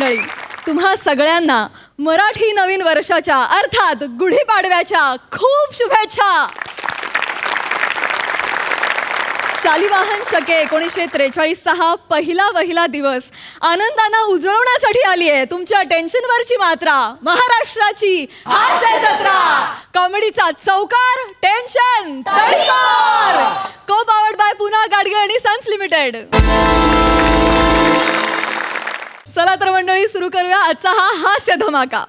मंडळी, तुम्हा सगळ्यांना मराठी नवीन वर्षाच्या अर्थात गुढीपाडव्याच्या खूप शुभेच्छा. शालिवाहन शके 1943 हा पहिला दिवस आनंदाने उजळवण्यासाठी आली आहे. तुमच्या टेन्शनवरची मात्रा महाराष्ट्राची हास्य जत्रा, कॉमेडीचा चौकार, टेन्शन तडीपार. को पावर्ड बाय पुना गाडगे आणि सन्स लिमिटेड. चला तर मंडळी, सुरू करूया आजचा हा हास्य धमाका.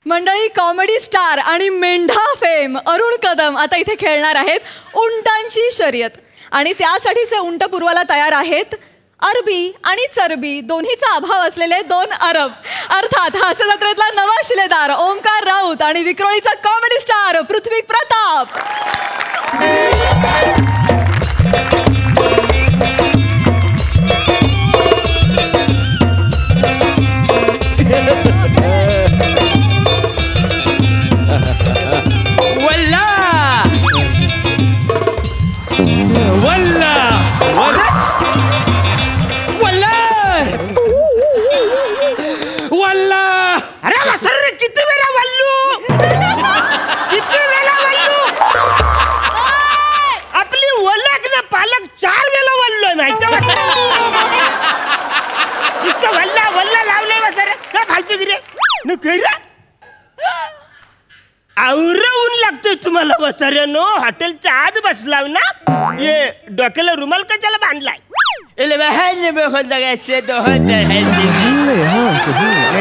मंडळी, कॉमेडी स्टार आणि मेंढा फेम अरुण कदम आता इथे खेळणार आहेत उंटांची शर्यत. आणि त्यासाठीचे उंट पुरवायला तयार आहेत अरबी आणि चरबी दोन्हीचा अभाव असलेले 2 अरब, अर्थात हास्य जत्रेतला नवा शिलेदार ओमकार राऊत आणि विक्रोळीचा कॉमेडी स्टार पृथ्वी प्रताप. आवरून लागतोय तुम्हाला वसाऱ्यानो. हॉटेलच्या आत बसलाव ना, ये डोक्याला रुमाल कशाला बांधलाय?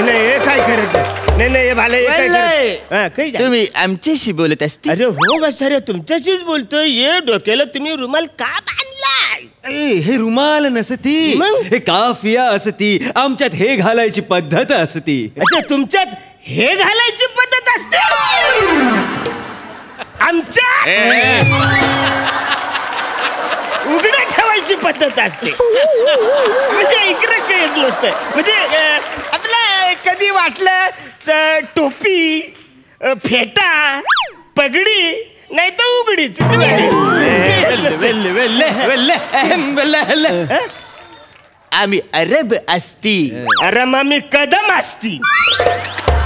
नाही काय करत नाही. तुम्ही आमच्याशी बोलत असते? अरे हो वसाऱ्या, तुमच्याशीच बोलतोय. ये डोक्याला तुम्ही रुमाल का बांधलाय? हे रुमाल नसती, हे काफिया असती. आमच्यात हे घालायची पद्धत असती. अच्छा, तुमच्यात हे घालायची पद्धत असते? आमच्या उघडं ठेवायची पद्धत असते. म्हणजे इकडे काही येत नसतं. म्हणजे आपलं कधी वाटलं तर टोपी, फेटा, पगडी नाही तर उघडीच. आम्ही अरब असती. अरे आम्ही कदम असती.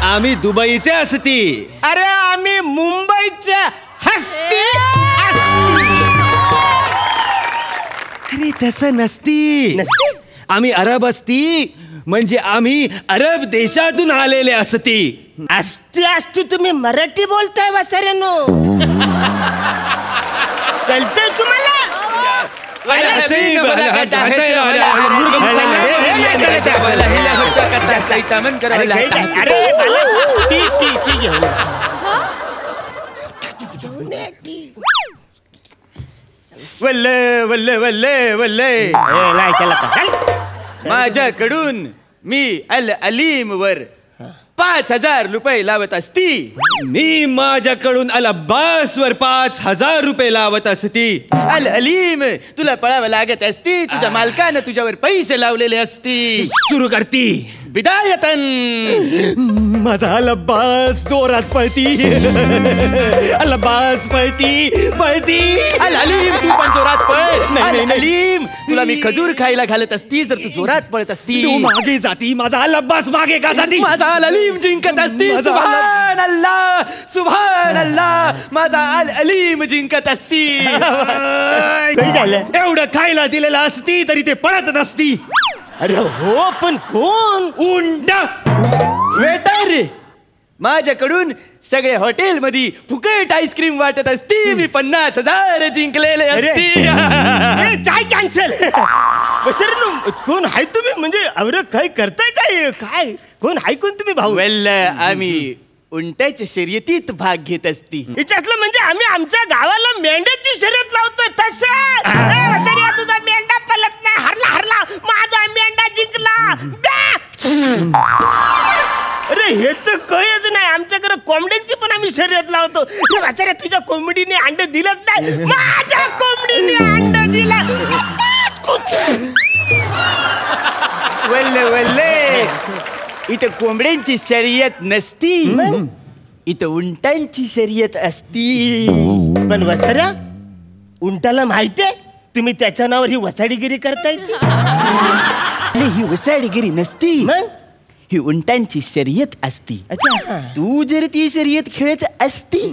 आम्ही दुबईचे असती. अरे आम्ही मुंबईच्या हस्ती. अरे तसं नसती. आम्ही अरब असती म्हणजे आम्ही अरब देशातून आलेले असती. असती तुम्ही मराठी बोलताय वसाऱ्यानो. कळतंय तुम्हाला? वल्ले वल्ले वल्ले वल्ले, माझ्याकडून मी अल अलीम वर 5,000 रुपये लावत असती. मी माझ्याकडून अल अब्बास वर 5,000 रुपये लावत असती. अल अलीम, तुला पळावं लागत असती. तुझ्या मालकानं तुझ्यावर पैसे लावलेले असती. सुरू करती बिदायतन. माझा अल अब्बास जोरात पळती. अल अब्बास पळती पळती. अल अलीम, तू पण जोरात पळ. नाही अलीम, तुला मी खजूर खायला घालत असती जर तू जोरात पळत असती. तू मागे जाती, माझा अल अब्बास मागे का जाती? माझा अल अलीम जिंकत असती. सुभान अल्लाह, सुभान अल्लाह, माझा अल अलीम जिंकत असती. एवढं खायला दिलेलं असती तरी ते पळत नसती. अरे हो, पण कोण? उंट. वेटर, माझ्याकडून सगळे हॉटेल मध्ये फुकट आईस्क्रीम वाटत असती. मी 50,000 जिंकलेले असती. काय कॅन्सल? कोण हाय तुम्ही? म्हणजे अरे काय करताय? काय कोण हाय? कोण तुम्ही भाऊ? वेल, आम्ही उंटाच्या शर्यतीत भाग घेत असती. याच्यातलं म्हणजे आम्ही आमच्या गावाला मेंढ्याची शर्यत लावतोय तसं. तुझा मेंढा पलत नाही. हरला माझा मेंढा जिंकला. अरे हे तर कळच नाही. आमच्याकडे कोंबड्यांची पण आम्ही शर्यत लावतो. तुझ्या कोंबडीने अंड दिलंच नाही. माझ्या कोंबडीने अंड दिलं. वल्ले वल्ले, इथं कोंबड्यांची शर्यत नसती. इथं उंटांची शर्यत असती. पण वसाऱ्या, उंटाला माहितीये तुम्ही त्याच्या नावावर ही वसाडीगिरी करताय. ही वसाडीगिरी नसती. ही उंटांची शर्यत असती. अच्छा. तू जर ती शर्यत खेळत असती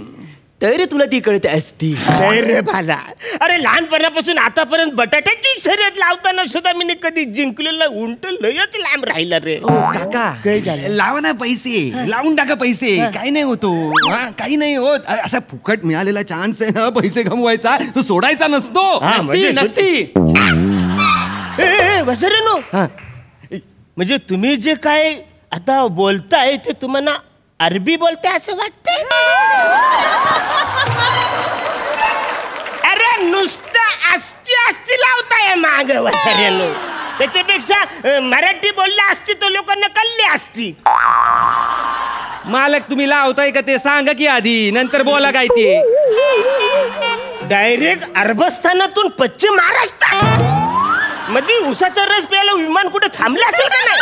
तर तुला ती कळत असती. नाही रे भाला, अरे लहानपणापासून आतापर्यंत बटाट्याची शर्यत लावताना सुद्धा मी कधी जिंकलेला उंट लयच लांब राहिला रे. काका काय झालं? लावा ना पैसे, लावून टाका पैसे, काही नाही होतो. काही नाही होत. असा फुकट मिळालेला चान्स आहे ना पैसे गमवायचा, तो सोडायचा नसतो. नसती. वसरेनो, म्हणजे तुम्ही जे काय आता बोलताय ते तुम्हाला अरबी बोलताय असं वाटतंय? अरे नुसतं अस्ती लावताय माग वसरेनो. त्याच्यापेक्षा मराठी बोलले असती तर लोकांना कळली असती. मालक तुम्ही लावताय का ते सांगा की आधी, नंतर बोला काय ते. डायरेक्ट अरबस्थानातून पश्चिम महाराष्ट्रात मध्ये उसाचा रस प्यायला विमान कुठे थांबलं असेल का नाही?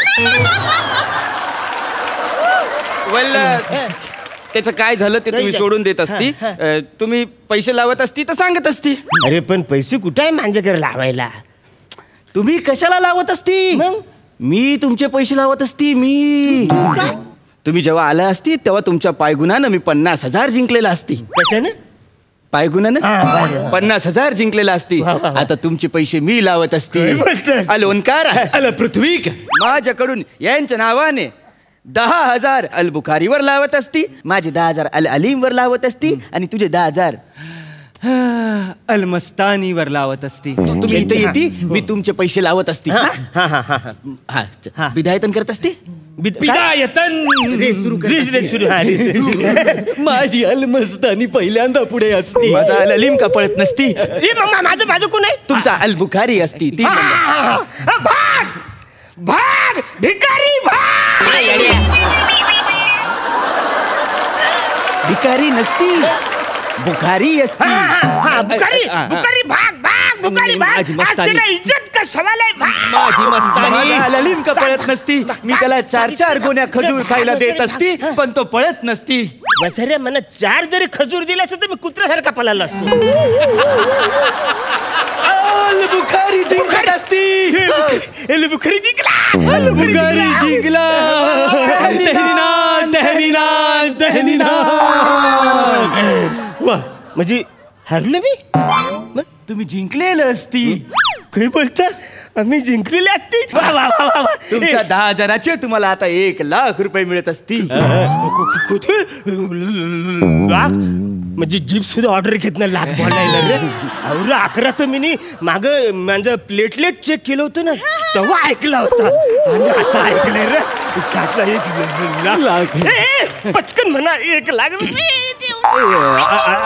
त्याचं काय झालं ते तुम्ही सोडून देत असती. तुम्ही पैसे लावत असती तर सांगत असती. अरे पण पैसे कुठे आहे माझ्याकडे लावायला? तुम्ही कशाला लावत असती? मग? मी तुमचे पैसे लावत असती. मी तुम्ही जेव्हा आला असती तेव्हा तुमच्या पायगुणानं मी 50,000 जिंकलेला असती. कशाने? पायगुणानं बरं. 50,000 जिंकलेला असती. वा, वा, वा. आता तुमचे पैसे मी लावत असती. काय बोलतोस? अलोनकार अल पृथ्वीक माझ्याकडून यांच्या नावाने 10,000 अल बुखारीवर लावत असती. माझे 10,000 अल अलीमवर लावत असती. आणि तुझे 10,000 अलमस्तानीवर लावत असती. तुम्ही इथे येती, मी तुमचे पैसे लावत असती. विधायतन करत असती. माझी अलमस्तानी पहिल्यांदा पुढे असती. माझा अल अलीम का पळत नसती. माझं बाजू कोण आहे? तुमचा अल बुखारी असती. ती भाग भाग भिकारी भाग. भिकारी नसती, बुखारी असती. बुखारी बुखारी भाग भाग बुखारी भाग. माझी मस्तानी. आज तुला इज्जत का सवाल आहे? भाग. माझी मस्तानी. माझा अल अलीम का पळत नसती. मी त्याला 4-4 गोण्या खजूर खायला देत असती पण तो पळत नसती. वसरे मला 4 जरी खजूर दिला असतं तर मी कुत्र्यासारखा पळाला असतो. अल बुखारी जिंकत असती. बुखारी जिंकला. बुखारी जिंकला. तहनीनान तहनीनान. वा, म्हणजे हरलो मी? तुम्ही जिंकलेलं असती. काही बोलता? आम्ही जिंकलेले असते. वा वा वा वा वा. तुमच्या 10,000चे तुम्हाला आता 1,00,000 रुपये मिळत असती. कुठे? लाख? म्हणजे जीप सुद्धा ऑर्डर घेत नाही लाख बोलायला रे. अरे 11 तर मी माग माझं प्लेटलेट चेक केलं होतं ना तेव्हा ऐकला होता आणि आता ऐकलंय रे. त्यातला 1,00,000. पचकन म्हणा 1,00,000 रुपये.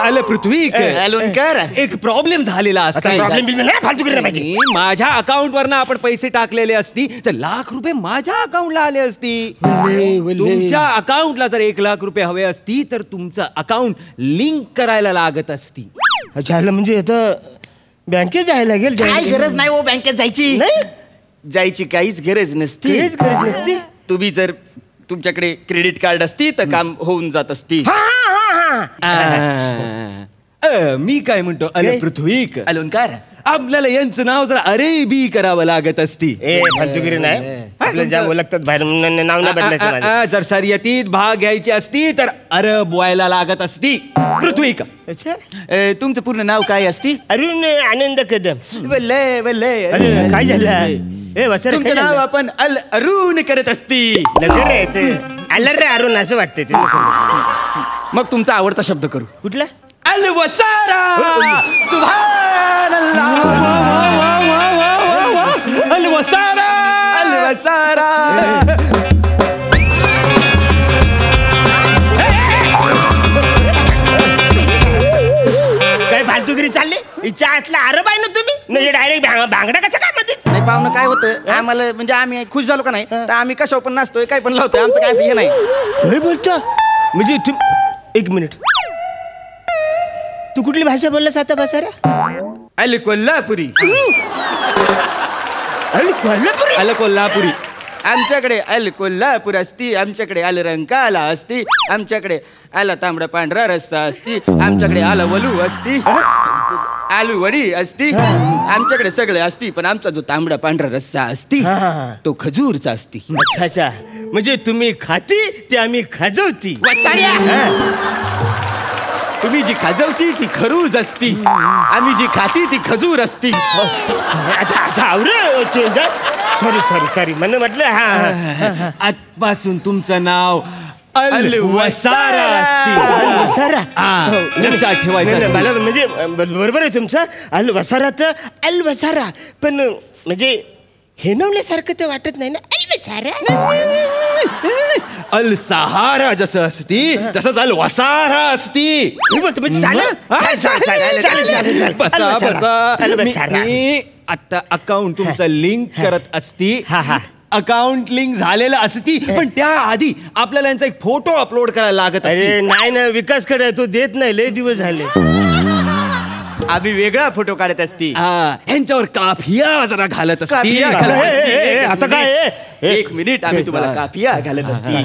अल पृथ्वी अलोनकर एक प्रॉब्लेम झालेला असता. प्रॉब्लेम फालतू करायला पाहिजे. माझ्या अकाउंट वरनं आपण पैसे टाकलेले असती तर 1,00,000 रुपये माझ्या अकाउंटला आले असती. तुमच्या अकाउंटला जर 1,00,000 रुपये हवे असती तर तुमचं अकाउंट लिंक करायला लागत असती. झालं म्हणजे आता बँकेत जायला लागेल. काय गरज नाही हो बँकेत जायची. नाही जायची काहीच गरज नसती. तेच गरज नसती. तुम्ही जर तुमच्याकडे क्रेडिट कार्ड असती तर काम होऊन जात असती. मी काय म्हणतो अल पृथ्वी अलोनकार आपल्याला यांचं नाव जर अरेबी करावं लागत असती. फालतूगिरी नाही. आपल्याला ज्या ओळखतात बाहेर नाव नाही बदलायचं माझं. जर शर्यतीत भाग घ्यायची असती तर अरब व्हायला लागत असती. पृथ्वी का अच्छा. तुमचं पूर्ण नाव काय असती? अरुण आनंद कदम. वल्ले वल्ले. अरे काय झालं? वसरे तुमचं नाव आपण अल अरुण करत असती. नगर रे ते आलं रे अरुण असं वाटतंय ते. मग तुमचा आवडता शब्द करू. कुठला? अल वसारा. सुभानअल्लाह. अल वसारा. अल वसारा. काय फालतूगिरी चालली? इच्छा असला अरब आहे ना तुम्ही? म्हणजे डायरेक्ट बांगडा कसं काय मध्ये? नाही पाहुणं काय होतं आम्हाला म्हणजे आम्ही खुश झालो का नाही तर आम्ही कशावर पण नाचतोय काय पण लावतोय. आमचं काय असं हे नाही. काय बोलतो? म्हणजे एक मिनिट, तू कुठली भाषा बोललास आता बसारा? अल कोल्हापुरी. अरे कोल्हापुरी. अल कोल्हापुरी. आमच्याकडे अल कोल्हापूर असती. आमच्याकडे अल रंकाला असती. आमच्याकडे आला तांबडा पांढरा रस्सा असती. आमच्याकडे आला वलू असती. आलू वडी असती आमच्याकडे सगळे असती पण आमचा जो तांबडा पांढरा रस्सा असती हा. तो खजूरचा असती. अच्छा अच्छा म्हणजे तुम्ही खाती ते आम्ही खाजवती. वसाड्या! हा. तुम्ही जी खाजवती ती खरूज असती आम्ही जी खाती ती खजूर असती. अच्छा अच्छा आवरे सॉरी सॉरी सॉरी मला म्हटलं हा आजपासून तुमचं नाव अल वसारा असती. वसारा हा, लक्षात ठेवायचं नाही, असतं. मला म्हणजे बरोबर आहे तुमचं अल वसारा तर अल वसारा पण म्हणजे हे नवल्यासारखं ते वाटत नाही ना अल वसारा. अल सहारा जसं असती तसंच अल वसारा असती. मी बोलतो म्हणजे चालेल चालेल चालेल बसा अल बसा वसारा. मी आता अकाउंट तुमचं लिंक करत असती. हा, हा. अकाउंट लिंक झालेलं असती पण त्या आधी आपल्याला यांचा एक फोटो अपलोड करायला लागत अरे असती. नाही ना विकास कडे तो देत नाही लय दिवस झाले. आम्ही वेगळा फोटो काढत असती. ह्यांच्यावर काफिया जरा घालत असती. काफिया घालत असती. आता काय आहे? एक मिनिट आम्ही तुम्हाला काफिया घालत असती.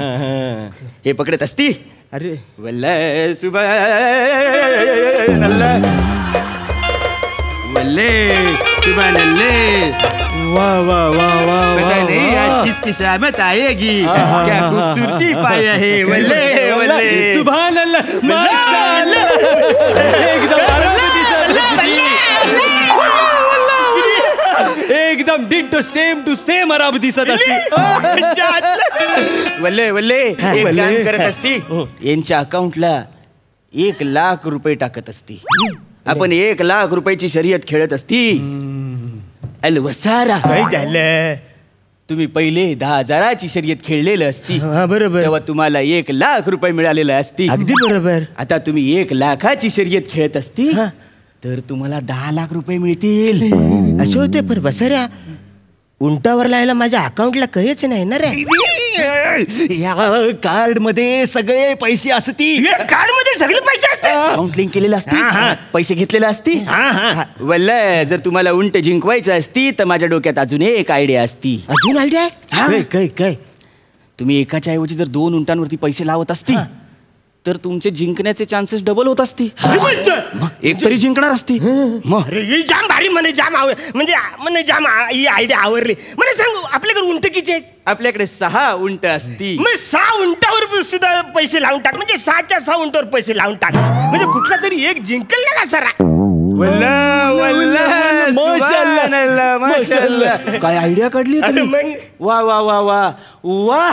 हे पकडत असती. अरे वल्ले सुबह वल्ले सुबह नल्ले वाह वाह वाह वाह पता नहीं आज किसकी शामत आएगी क्या खूबसूरती पाया है वल्ले वल्ले सुभान अल्लाह माशाअल्लाह एकदम आराम दिसत असती. एकदम डिट्टो सेम टू सेम अरब दिसत असती. वल्ले वल्ले एक काम करत असती यांच्या अकाउंटला 1,00,000 रुपये टाकत असती. आपण 1,00,000 रुपयाची शर्यत खेळत असती. अल वसारा काय झालं तुम्ही पहिले 10,000ची शर्यत खेळलेलं असती हा बरोबर तेव्हा तुम्हाला 1,00,000 रुपये मिळालेलं असती. अगदी बरोबर. आता तुम्ही 1,00,000ची शर्यत खेळत असती तर तुम्हाला 10,00,000 रुपये मिळतील. असं होते पण वसाऱ्या उंटावर लायला माझ्या अकाउंटला काहीच नाही ना रे. या कार्ड मध्ये सगळे पैसे असती. कार्ड मध्ये सगळे पैसे असतात. अकाउंट लिंक केलेलं असती हा. पैसे घेतलेले असती. वल्ल जर तुम्हाला उंट जिंकवायचं असती तर माझ्या डोक्यात अजून एक आयडिया असती. अजून आयडिया हा. काय काय काय तुम्ही एकाच्या ऐवजी जर 2 उंटांवरती पैसे लावत असती तर तुमचे जिंकण्याचे चान्सेस डबल होत असती. एक तरी जिंकणार असती. अरे ही जाम भारी म्हणे जाम म्हणजे जाम ही आयडिया आवडली. मला सांगू आपल्याकडे उंट किती आहेत? आपल्याकडे 6 उंट असती. मग 6 उंटावर सुद्धा पैसे लावून टाक म्हणजे 6च्या 6 उंटावर पैसे लावून टाक म्हणजे कुठला तरी एक जिंकल ना का सरा. काय आयडिया काढली अरे तुम्ही? मग. वा वा वा वा वा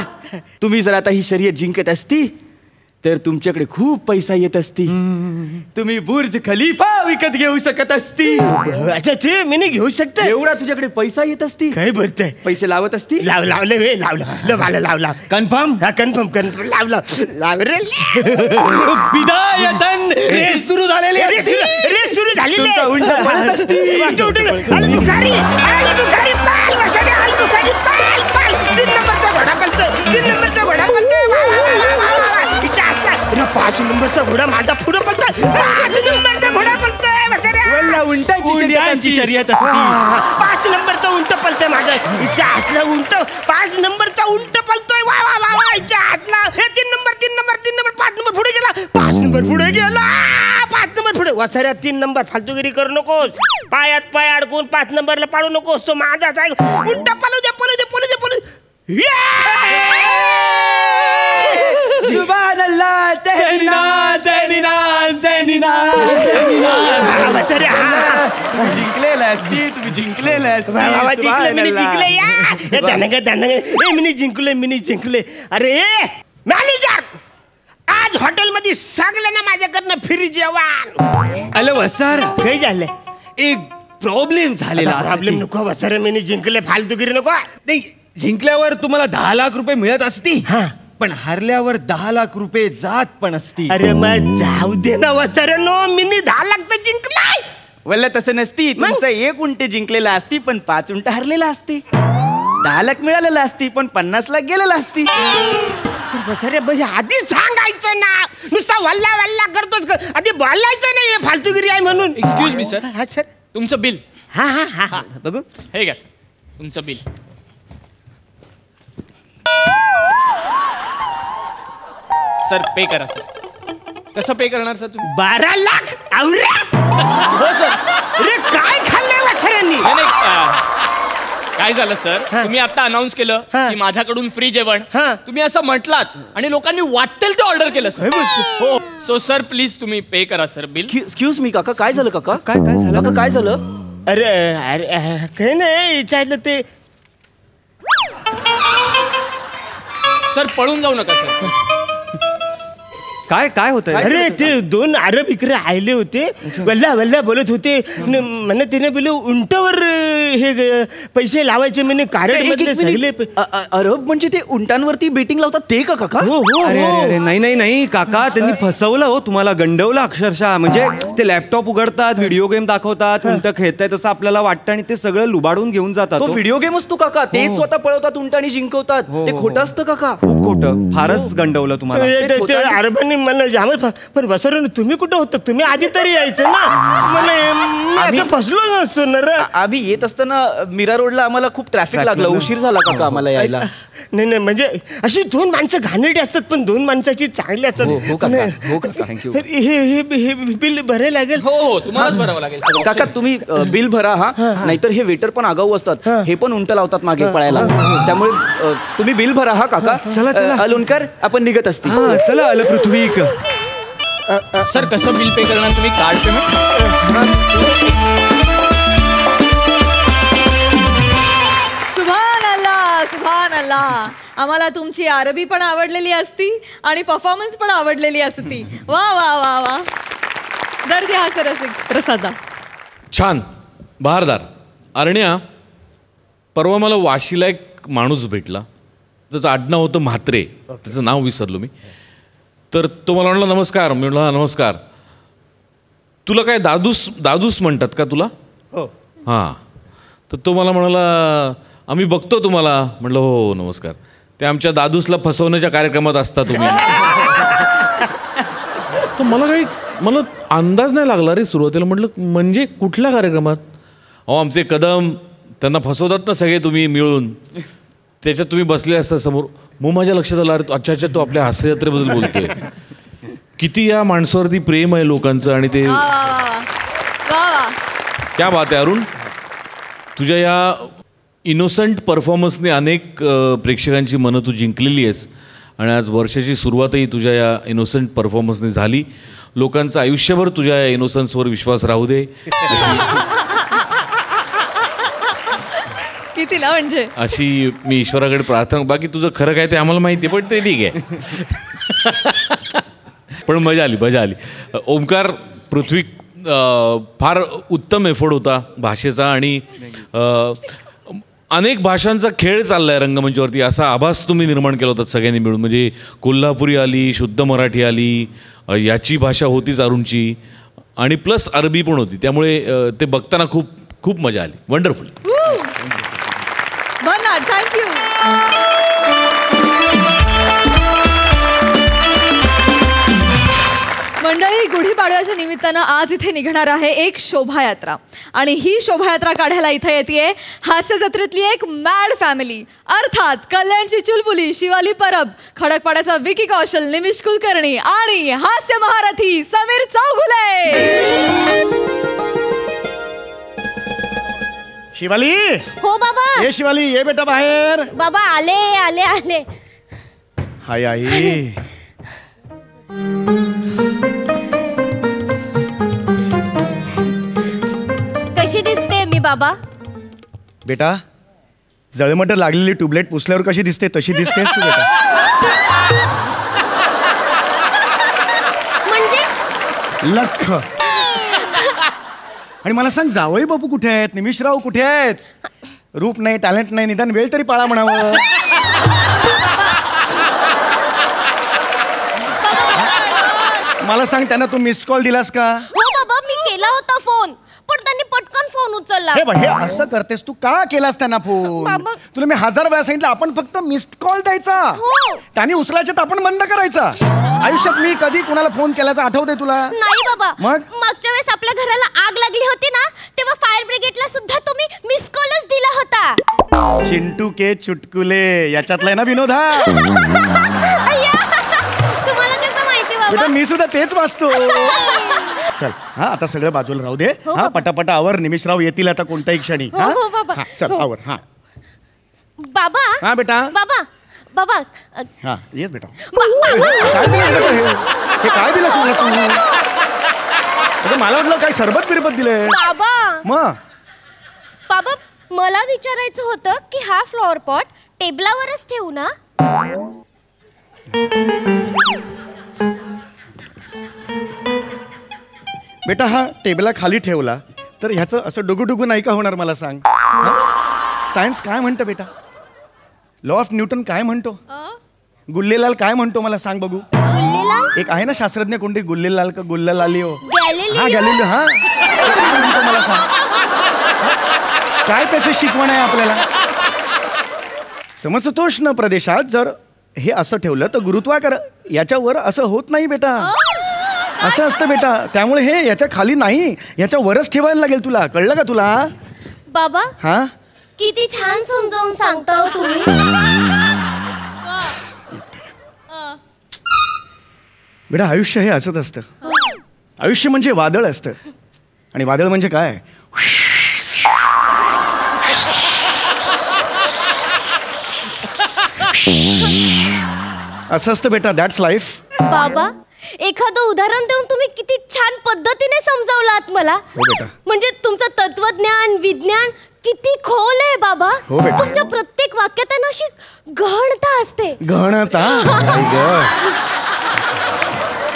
तुम्ही जर आता ही शर्यत जिंकत असती तर तुमच्याकडे खूप पैसा येत असती. तुम्ही बुर्ज खलिफा विकत घेऊ शकत असती. अच्छा ते मी नाही घेऊ शकते. एवढा तुझ्याकडे पैसा येत असती. काय बोलतंय पैसे लावत असती. लावले वे लाव कन्फर्म हा कन्फर्म लाव रे. बिदायतन रेस सुरू झालेली असती. रेस सुरू झाली तुमचा उंट पळत असती. पाच नंबरचा घोडा माझा पुढे पळतोय. 5 नंबरचा घोडा पळतोय उंटाची शर्यत असती. 5 नंबरचा उंट पळतोय माझा हिच्या हातला उंट 5 नंबरचा उंट पळतोय. वा वा वा हिच्या हातला हे 3 नंबर 5 नंबर पुढे गेला 5 नंबर पुढे गेला 5 नंबर पुढे. वसाऱ्या 3 नंबर फालतूगिरी करू नकोस. पायात पाय अडकून 5 नंबरला पाडू नकोस. तो माझाच आहे. उंट पळू दे. सुभानअल्लाह जिंकलेला असती. तुम्ही जिंकलेला असती. मिनी जिंकले. अरे मॅनेजर आज हॉटेलमध्ये सांगलं ना माझ्याकडनं फ्री जेवण. अरे वसारा काय झालं? एक प्रॉब्लेम झालेला प्रॉब्लेम नको वसारे मिनी जिंकले फालतूगिरी नको. नाही जिंकल्यावर तुम्हाला 10,00,000 रुपये मिळत असती पण हरल्यावर 10,00,000 रुपये जात पण असती. अरे मग जाऊ दे ना वसारे नो मिनी 10,00,000 तर जिंकलाय. वल्ल तसं नसती. तुमचं 1 उंट जिंकलेला असती पण 5 उंट हरलेला असती. 10,00,000 मिळालेला असती पण 50,00,000 गेलेला असती. वसारे म्हणजे आधी सांगायचं ना. नुसता वल्ला करतोस आधी बोलायचं नाही हे फालतूगिरी आहे म्हणून. एक्सक्यूज मी सर हा सर तुमचं बिल हा बघू हे घ्या सर तुमचं बिल. सर पे करा सर. कसं पे करणार सर तुम्ही? 12 लाख आवरा. हो सर काय झालं सर, तुम्ही आता अनाऊन्स केलं की माझ्याकडून फ्री जेवण. तुम्ही असं म्हटलात आणि लोकांनी वाटेल ते ऑर्डर केलं सर. हो, सो सर प्लीज तुम्ही पे करा सर बिल. एक्सक्यूज मी काका, काय झालं काका? काय झालं काका काय झालं? अरे अरे काही नाही विचारलं ते. सर पळून जाऊ नका सर. काय होतंय? अरे ते 2 अरब इकडे आले होते, वल्ला वल्ला बोलत होते. म्हणे तिने बोल उंटावर हे पैसे लावायचे म्हणे कार्ड मधले सगळे. अरब म्हणजे ते उंटांवरती बेटिंग लावतात ते का काका? हो हो अरे अरे नाही काका, त्यांनी फसवलं हो तुम्हाला, गंडवलं अक्षरशः. म्हणजे ते लॅपटॉप उघडतात, व्हिडिओ गेम दाखवतात, उंट खेळतायत असं आपल्याला वाटतं आणि ते सगळं लुबाडून घेऊन जातात. तो व्हिडिओ गेम असतो काका, तेच स्वतः पळवतात उंट आणि जिंकवतात. ते खोटं असतं काका. खूप खोटं, फारच गंडवलं तुम्हाला. अरबांनी मला जाम. पण बसवलं तुम्ही कुठं होतं? तुम्ही आधी तरी यायचं ना. मला फसलो नसतो ना रे. आम्ही येत असताना मीरा रोडला आम्हाला खूप ट्रॅफिक लागलं, उशीर झाला काका आम्हाला यायला. नाही म्हणजे अशी 2 माणसं घाणेरडी असतात पण 2 माणसाची चांगली असतात. हो काका, थँक्यू. हे बिल भरायला लागेल. हो तुम्हालाच भरावं लागेल काका. तुम्ही बिल भरा हा, नाहीतर हे वेटर पण आगाऊ असतात, हे पण उंट लावतात मागे पळायला. त्यामुळे तुम्ही बिल भरा हा काका. चला. अलुनकर आपण निघत असते. चला आलं पृथ्वीक. सर कसं बिल पे करणार तुम्ही? Card payment? सुभान अल्लाह. आम्हाला तुमची अरबी पण आवडलेली असती आणि परफॉर्मन्स पण आवडलेली असती. वा वा वा वा. दर्दी हा सर प्रसादा. छान, बहारदार. अरण्या, परवा मला वाशीला एक माणूस भेटला, त्याचं आडनाव होतं म्हात्रे, त्याचं नाव विसरलो मी. तर तो मला म्हणाला नमस्कार. मी म्हटलं नमस्कार. तुला काय दादूस म्हणतात का तुला? हो. हां. तर तो मला म्हणाला आम्ही बघतो तुम्हाला. म्हटलं हो नमस्कार. ते आमच्या दादूसला फसवण्याच्या कार्यक्रमात असता तुम्ही. तर मला अंदाज नाही लागला रे सुरुवातीला. म्हटलं म्हणजे कुठल्या कार्यक्रमात? अहो आमचे कदम, त्यांना फसवतात ना सगळे तुम्ही मिळून, त्याच्यात तुम्ही बसले असता समोर. मग माझ्या लक्षात आलं अरे अच्छा तो आपल्या हास्ययात्रेबद्दल बोलतोय. किती या माणसावरती प्रेम आहे लोकांचं. आणि ते क्या बात आहे अरुण. तुझ्या या इनोसंट परफॉर्मन्सने अनेक प्रेक्षकांची मनं तू जिंकलेली आहेस. आणि आज वर्षाची सुरुवातही तुझ्या या इनोसंट परफॉर्मन्सने झाली. लोकांचं आयुष्यभर तुझ्या या इनोसन्सवर विश्वास राहू दे कितीला म्हणजे अशी मी ईश्वराकडे प्रार्थना. बाकी तुझं खरं काय ते आम्हाला माहिती आहे, पण ते ठीक आहे. पण मजा आली. ओमकार, पृथ्वी, फार उत्तम एफर्ट होता भाषेचा. आणि अनेक भाषांचा खेळ चाललाय रंगमंचावरती असा आभास तुम्ही निर्माण केला होता सगळ्यांनी मिळून. म्हणजे कोल्हापुरी आली, शुद्ध मराठी आली, याची भाषा होतीच अरुणची, आणि प्लस अरबी पण होती. त्यामुळे ते बघताना खूप खूप मजा आली. वंडरफुल. थँक्यू. मंडळी, गुढीपाडव्याच्या निमित्तानं आज इथे निघणार आहे एक शोभायात्रा. आणि ही शोभायात्रा काढायला इथे येते हास्य जत्रेतली एक मॅड फॅमिली, अर्थात कल्याणची चुलबुली शिवाली परब, खडकपाड्याचा विकी कौशल, निमिष कुलकर्णी आणि हास्य महारथी समीर चौगुले. शिवाली. हो बाबा. ये शिवाली, ये बेटा बाहेर. बाबा आले आले आले. हाय आई. कशी दिसते मी बाबा? बेटा, जळमट लागलेली ट्यूबलाइट पुसल्यावर कशी दिसते तशी दिसतेस तू बेटा. म्हणजे लख. आणि मला सांग, जावई बापू कुठे आहेत? निमिषराव कुठे आहेत? रूप नाही, टॅलेंट नाही, निदान वेळ तरी पाळा म्हणावं. मला सांग, त्यांना तू मिस्ड कॉल दिलास का? हो बाबा, मी केला होता फोन, पण त्यांनी पटकन फोन उचलला. हे असं करतेस तू? का केलास त्यांना फोन? बाबा. तुला मी 1000 वेळा सांगितलं आपण फक्त मिस्ड कॉल द्यायचा. हो. त्यांनी उचलायचं तर आपण बंद करायचा. आयुष्यात मी कधी कुणाला फोन केल्याचं आठवतंय तुला? नाही बाबा. मग? मागच्या वेळेस आपल्या घराला आग लागली होती ना, तेव्हा फायर ब्रिगेडला सुद्धा तुम्ही मिस कॉलच दिला होता. चिंटू के चुटकुले याच्यातला आहे ना विनोद हा? तुम्हाला कसं माहिती बाबा? बेटा, मी सुद्धा तेच वाचतो. चल हा आता सगळं बाजूला राहू दे. हो, हा बाबा. पटापटा आवर. निमिषराव येतील आता कोणत्याही क्षणी. हो, हो, बाबा. हा चल हो. आवर. हा बाबा हा बेटा. बाबा बाबा हा येस बेटा. बाबा काय दिलं बेटा हे काय दिलं सगळं तू? अगं, मला वाटलं काय सरबत बिरबत दिलंय. मग बाबा मला विचारायचं होतं की हा फ्लॉवर पॉट टेबलावरच ठेवू ना? बेटा हा टेबला खाली ठेवला तर ह्याचं असं डुगू नाही का होणार मला सांग. सायन्स काय म्हणतं बेटा? लॉ ऑफ न्यूटन काय म्हणतो? गुल्लेलाल काय म्हणतो मला सांग बघू. एक आहे ना शास्त्रज्ञ कोणते गुल्लेलाल का गुल्लालिओ? हा गॅलिलिओ. हा काय म्हणतो मला सांग. काय त्याचं शिकवण आहे आपल्याला? समशीतोष्ण प्रदेशात जर हे असं ठेवलं तर गुरुत्वाकर्षण याच्यावर असं होत नाही बेटा. असं असतं बेटा. त्यामुळे हे याच्या खाली नाही याच्या वरच ठेवायला लागेल तुला. कळलं का तुला? बाबा हा किती छान समजावून सांगता हो तुम्ही. बेटा आयुष्य हे असंच असतं. आयुष्य म्हणजे वादळ असतं. आणि वादळ म्हणजे काय? असं असतं बेटा. That's life. बाबा एखादं उदाहरण देऊन तुम्ही किती छान पद्धतीने समजावलात मला. हो बेटा. म्हणजे तुमचं तत्वज्ञान विज्ञान किती खोल आहे बाबा. हो बेटा. तुमच्या प्रत्येक वाक्यात ना अशी गहनता असते. गहनता.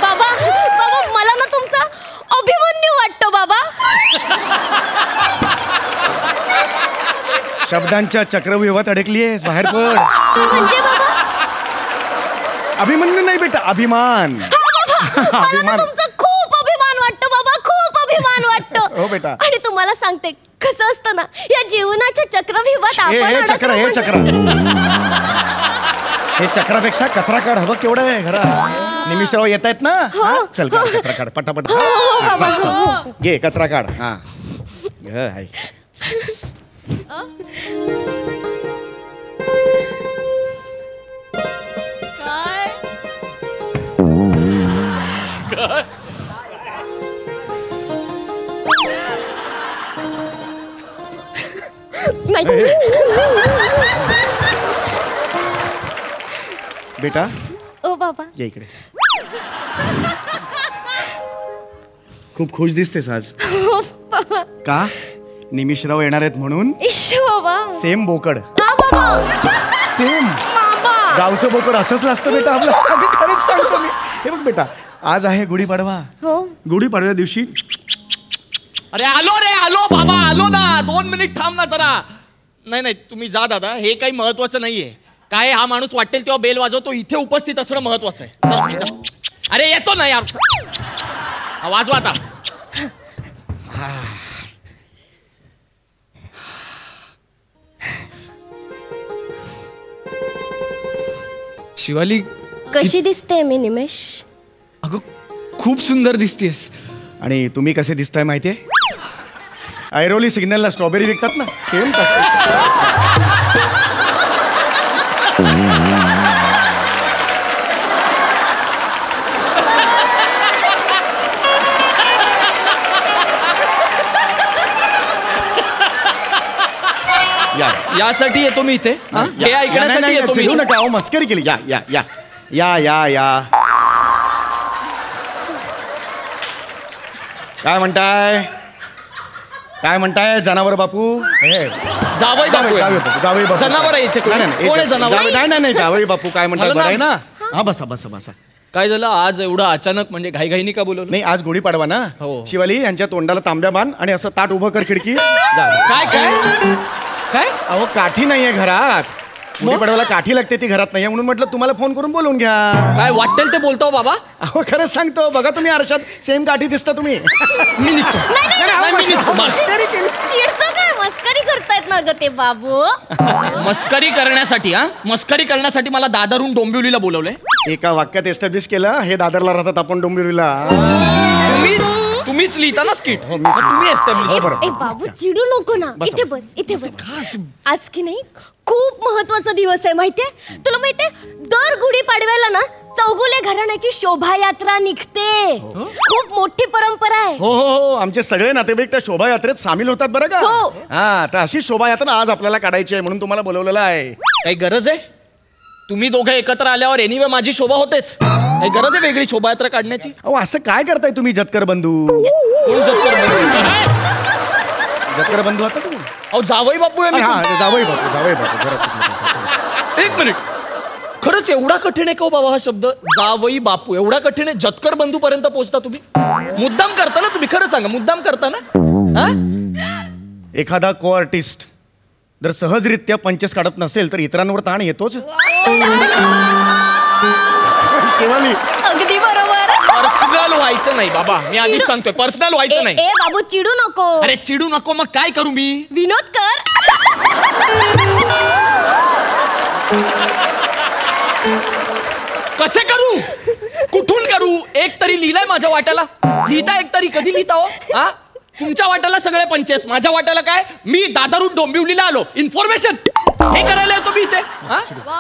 बाबा बाबा मला ना तुमचा अभिमन्यू वाटतो बाबा. शब्दांच्या चक्रव्यूहात अडकलीयस. बाहेर पड. म्हणजे बाबा अभिमन्यू नाही बेटा अभिमान. मला ना तुमचा खूप अभिमान वाटतो बाबा. खूप अभिमान वाटतो. हो बेटा. आणि तुम्हाला सांगते कसं असतं ना या जीवनाच्या चक्रव्यूहात हे आपण चक्र हे चक्र हे चक्रापेक्षा कचरा काढ. हवं केवढं आहे घरात. निमिषराव येत आहेत ना. हा? चल काढ कचरा काढ पटापट. हा, चल, चल. घे कचरा काढ. हा हाय. नाही बेटा ओ बाबा ये इकडे. खूप खुश दिसतेस आज. का? निमिषराव येणार आहेत म्हणून. इश बाबा सेम बोकड. बाबा सेम बाबा गावचं बोकड असंच असतं बेटा आपलं. अगं खरंच सांगतो मी. हे बघ बेटा आज आहे गुढीपाडवा. हो गुढीपाडव्या दिवशी. अरे आलो रे आलो बाबा आलो ना. 2 मिनिट थांब ना जरा. नाही तुम्ही जा दादा. हे काही महत्वाचं नाहीये. काय हा माणूस वाटेल तेव्हा बेल वाजवतो. इथे उपस्थित असणं महत्वाचं आहे. जा तुम्ही, जा. अरे येतो ना यार. वाजवा आता. शिवाली कशी दिसते मी निमेश? अगं खूप सुंदर दिसतेस. आणि तुम्ही कसे दिसताय माहितीये? ऐरोली सिग्नलला स्ट्रॉबेरी विकतात ना सेम तसं. यासाठी येतो मी इथे. हे ऐकण्यासाठी येतो मी. नका अहो मस्करी केली. या या या या या या काय म्हणताय? काय म्हणताय जनावर बापू? जावई बापू जावई बापू जनावर आहे इथे. कोण आहे जनावर? नाही जावई बापू काय म्हणताय? बरं आहे ना? हा बसा बसा बसा. काय झालं आज एवढं अचानक म्हणजे घाईघाईनी का बोलवलं? नाही आज गुढीपाडवा ना. हो. शिवाली यांच्या तोंडाला तांब्या बांध आणि असं ताट उभं कर खिडकी. काय काय काय? अहो काठी नाहीये घरात. गुढीपाडव्याला काठी लागते ती घरात नाहीये म्हणून म्हटलं तुम्हाला फोन करून बोलवून घ्या. काय वाटेल ते बोलतो बाबा. अहो खरंच सांगतो बघा तुम्ही आरशात सेम काठी दिसता तुम्ही. मी निघतो. मी निघतो. बस. चिडतो काय? मस्करी करतायत ना ग ते बाबू. मस्करी करण्यासाठी मला दादरहून डोंबिवलीला बोलवलंय. एका वाक्यात एस्टॅब्लिश केलं, हे दादरला राहतात, आपण डोंबिवलीला. तुम्हीच लिहिता ना स्किट, हो, तुम्ही establish. ए बाबू चिडू नको ना. इथे बस, इथे बस. आज की नाही खूप महत्वाचा दिवस आहे माहितीये तुला. माहितीये दर गुढीपाडव्याला ना चौगुले घराण्याची शोभायात्रा निघते. खूप मोठी परंपरा आहे. हो हो हो, आमचे सगळे नातेवाईक त्या शोभायात्रेत सामील होतात बरं का. हो. हा, तर अशी शोभायात्रा आज आपल्याला काढायची आहे म्हणून तुम्हाला बोलवलेलं आहे. काही गरज आहे? तुम्ही दोघं एकत्र आल्यावर एनिवे माझी शोभा होतेच. काही गरज आहे वेगळी शोभायात्रा काढण्याची? अहो असं काय करताय तुम्ही जतकर बंधू? कोण जतकर बंधू? जतकर बंधू आता तुम्ही? अहो जावई बापू आहे मी. हा, जावई बापू, जावई बापू. जरा एक मिनिट, खरंच एवढा कठीण आहे का हो बाबा हा शब्द? जावई बापू एवढा कठीण आहे? जतकर बंधू पर्यंत पोहोचता तुम्ही? मुद्दाम करता ना तुम्ही? खरं सांगा, मुद्दाम करता ना? हा? एखादा को आर्टिस्ट जर सहजरित्या पंचेस काढत नसेल तर इतरांवर ताण येतोच. शिवानी, अगदी बरोबर. पर्सनल व्हायचं नाही बाबा, मी आधी सांगतोय, पर्सनल व्हायचं नाही. ए बाबू चिडू नको. अरे चिडू नको, मग काय करू मी? विनोद कर. कसे करू? कुठून करू? एक तरी लिहिलंय माझ्या वाट्याला? लिहिता एक तरी? कधी लिहिता हो? हा, तुमच्या वाट्याला सगळे पंचेस, माझ्या वाट्याला काय? मी दादरून डोंबिवलीला आलो, इन्फॉर्मेशन हे करायला येतो मी इथे. हा,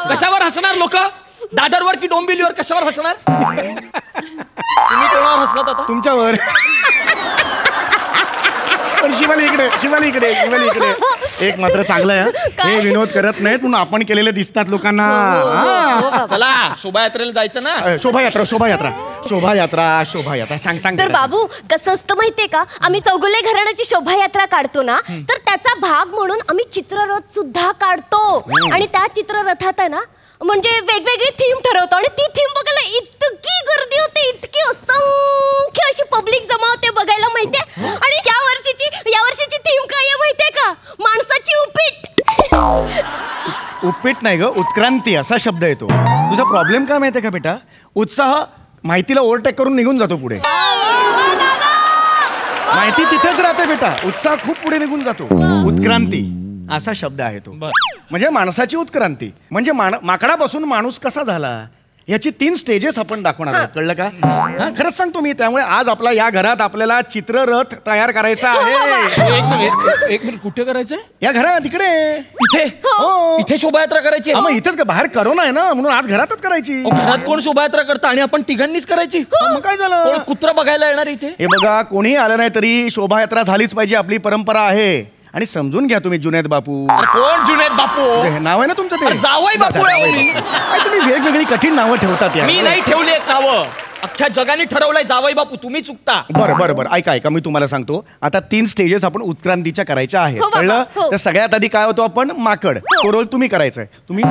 कशावर हसणार लोक? दादरवर की डोंबिवलीवर? कशावर हसणार? तुम्ही कोणावर हसलात आता? तुमच्यावर. पण शिवाली इकडे, शिवाली इकडे, शिवाली इकडे. एक मात्र चांगलं आहे, हे विनोद करत नाहीत म्हणून आपण केलेले दिसतात लोकांना. हा. चला शोभायात्रेला जायचं ना. शोभायात्रा, शोभायात्रा, शोभायात्रा, शोभायात्रा. सांग सांग. तर बाबू कसं असतं माहितीये का, आम्ही चौगुले घराण्याची शोभायात्रा काढतो ना, तर त्याचा भाग म्हणून आम्ही चित्ररथ सुद्धा काढतो. आणि त्या चित्ररथात आहे ना म्हणजे वेगवेगळी थीम ठरवतो आणि ती थीम बघायला इतकी गर्दी होते, इतकी असंख्य अशी पब्लिक जमा होते बघायला माहितीये. आणि या वर्षीची थीम काय आहे माहितीये का? माणसाची उपीट. उपीट नाही ग, उत्क्रांती असा शब्द येतो. तुझा प्रॉब्लेम काय माहितीये का बेटा? उत्साह माहितीला ओव्हरटेक करून निघून जातो पुढे. माहिती तिथेच राहते बेटा, उत्साह खूप पुढे निघून जातो. उत्क्रांती असा शब्द आहे तो. म्हणजे माणसाची उत्क्रांती. म्हणजे माकडापासून माणूस कसा झाला याची 3 स्टेजेस आपण दाखवणार आहोत. कळलं का? हा, खरंच सांगतो मी. त्यामुळे आज आपला या घरात आपल्याला चित्ररथ तयार करायचा आहे. एक मिनिट, कुठे करायचंय? या घरात तिकडे. इथे? हो. इथे शोभायात्रा करायची? मग इथेच का? बाहेर करोना आहे ना म्हणून आज घरातच करायची. घरात कोण शोभायात्रा करतं आणि आपण तिघांनीच करायची? मग काय झालं? कोण कुत्रा बघायला येणार इथे? हे बघा, कोणी आलं नाही तरी शोभायात्रा झालीच पाहिजे, आपली परंपरा आहे. आणि समजून घ्या तुम्ही जुनेद बापू. कोण जुनेद बापू? हे नाव आहे ना तुमचं ते? जावई बापू आहे मी. तुम्ही वेगवेगळी कठीण नावं ठेवतात यार. मी नाही ठेवली आहेत नावं, अख्ख्या जगाने ठरवलंय जावई बापू. तुम्ही चुकता. बरं बरं बरं, ऐका ऐका, मी तुम्हाला सांगतो. आता 3 स्टेजेस आपण उत्क्रांतीच्या करायच्या आहेत. हो बाबा, कळलं? हो. तर सगळ्यात आधी काय होतो आपण? माकड. तो रोल तुम्ही करायचा आहे. तुम्ही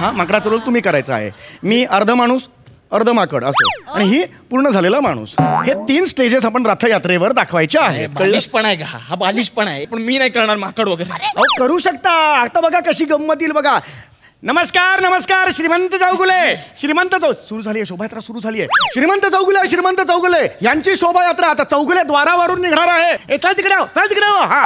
हा, माकडाचा रोल तुम्ही करायचा आहे. मी अर्ध माणूस अर्ध माकड असं, आणि ही पूर्ण झालेला माणूस. हे 3 स्टेजेस आपण रथयात्रेवर दाखवायचे आहेत. बालिशपणा आहे का हा? बालिशपणा आहे, पण मी नाही करणार माकड वगैरे. अहो करू शकता. आता बघा कशी गंमत येईल बघा. नमस्कार नमस्कार, श्रीमंत चौगुले. श्रीमंत सुरू झाली आहे, शोभायात्रा सुरू झाली आहे. श्रीमंत चौगुले, श्रीमंत चौगुले यांची शोभायात्रा आता चौगुले द्वारावरून निघणार आहे. चल तिकडे, चल तिकडे. हा,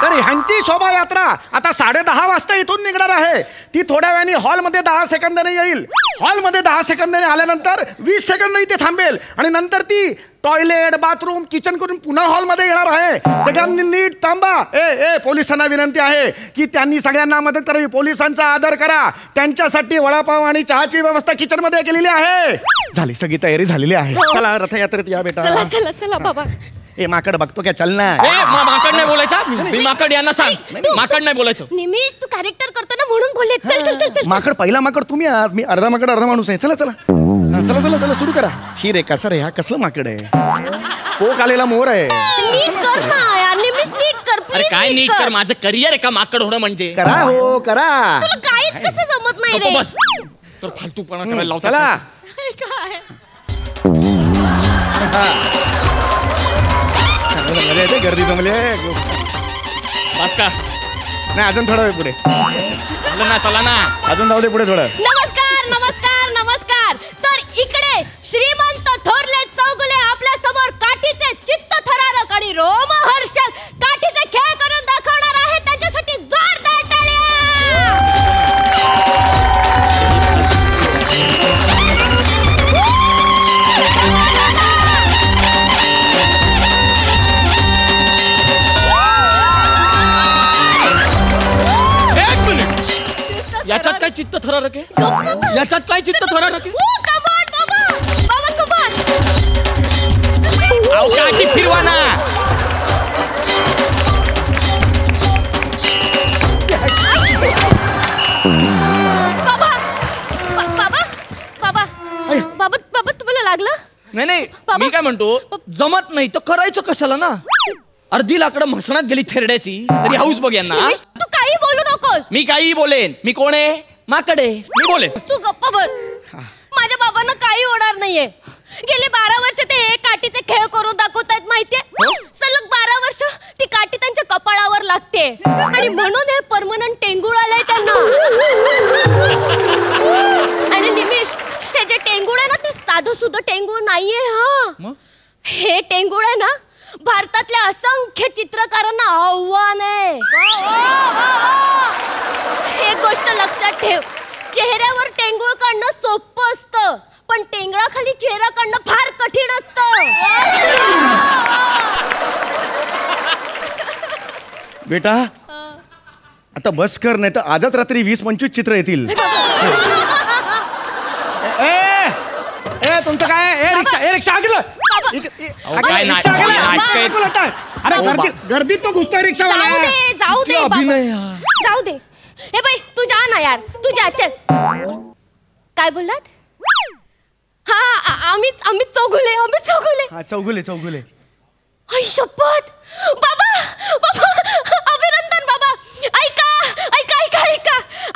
तर ह्यांची शोभायात्रा आता 10:30 वाजता इथून निघणार आहे. ती थोड्या वेळाने हॉलमध्ये 10 सेकंदाने येईल. हॉलमध्ये 10 सेकंदाने आल्यानंतर 20 सेकंद इथे थांबेल आणि नंतर ती टॉयलेट, बाथरूम, किचन करून पुन्हा हॉलमध्ये येणार आहे. सगळ्यांनी नीट थांबा. ए पोलिसांना विनंती आहे की त्यांनी सगळ्यांना मदत करावी. पोलिसांचा आदर करा. त्यांच्यासाठी वडापाव आणि चहाची व्यवस्था किचन मध्ये केलेली आहे. झाली, सगळी तयारी झालेली आहे. चला रथयात्रेत या बेटा. चला चला चला बाबा. ए माकड बघतो क्या? चल ना. माकड नाही बोलायचा. मी माकड यांना सांग, माकड नाही बोलायचं. निमेश तू कॅरेक्टर करतो ना म्हणून बोलले. चल चल चल चल. माकड पहिला माकड तुम्ही आहात. मी अर्धा माकड अर्धा माणूस आहे. चला चला. चला चला चला सुरू करा. ही रे कसा रे, हा कसलं माकड आहे? पोक आलेला मोर आहे. नीट कर ना यार निमेश, नीट कर अरे काय नीट कर? माझं करिअर आहे का माकड होणं म्हणजे? करा हो करा. तुला काहीच कसं जमत नाही रे. बस तर फालतूपणा करायला लावतो. चला. काय मजा येते, गर्दी जमली आहे. बस का? नाही अजून थोडा वेळ पुढे. चला ना अजून जाऊ दे पुढे थोडं. नमस्कार नमस्कार नमस्कार. तर इकडे श्रीमंत थोरले चौगुले आपल्या समोर काठीचे चित्त थरारक आणि रोमहर्षक काठीचे खेळ करून दाखवणार आहेत. त्यांच्यासाठी जोरदार टाळ्या. याच्यात काय चित्त थरारक आहे? याच्यात काय चित्त थरारक आहे? अहो, काठी फिरवा ना. बाबा तुम्हाला लागलं? नाही बाबा. मी काय म्हणतो, जमत नाही तर करायचं कशाला ना. अर्धी लाकडं म्हसणात गेली थेरड्याची तरी हाऊस बघ यांना. निमिष, तू काही बोलू नकोस. मी काही बोलेन. मी कोण आहे? माकडे. मी बोलेन. तू गप्पा बोल. माझ्या बाबांना काही होणार नाहीये. गेले 12 वर्ष ते हे काठीचे खेळ करून दाखवतायत माहितीये. सलग 12 वर्ष ती काठी त्यांच्या कपाळावर लागते आणि म्हणून हे परमनंट टेंगूळ आलंय त्यांना. आणि निमिष, हे जे टेंगूळ आहे ना ते साधं सुद्धा टेंगूळ नाहीये. हा, हे टेंगूळ आहे ना भारतातल्या असंख्य चित्रकारांना आव्हान आहे. एक गोष्ट लक्षात ठेव, चेहऱ्यावर टेंगूळ काढणं सोपं असतं पण टेंगळाखाली चेहरा काढणं फार कठीण असतं. बेटा आता बस कर, नाही तर आजच रात्री 20-25 चित्र येतील. तुमचं काय? रिक्षा अरे गर्दीत तो घुसतोय रिक्षा. जाऊ दे. हे बाई तू जा ना यार, तू जा. चल. काय बोललात? हा, आम्ही चौगुले. आई शपथ. बाबा अभिनंदन बाबा. ऐका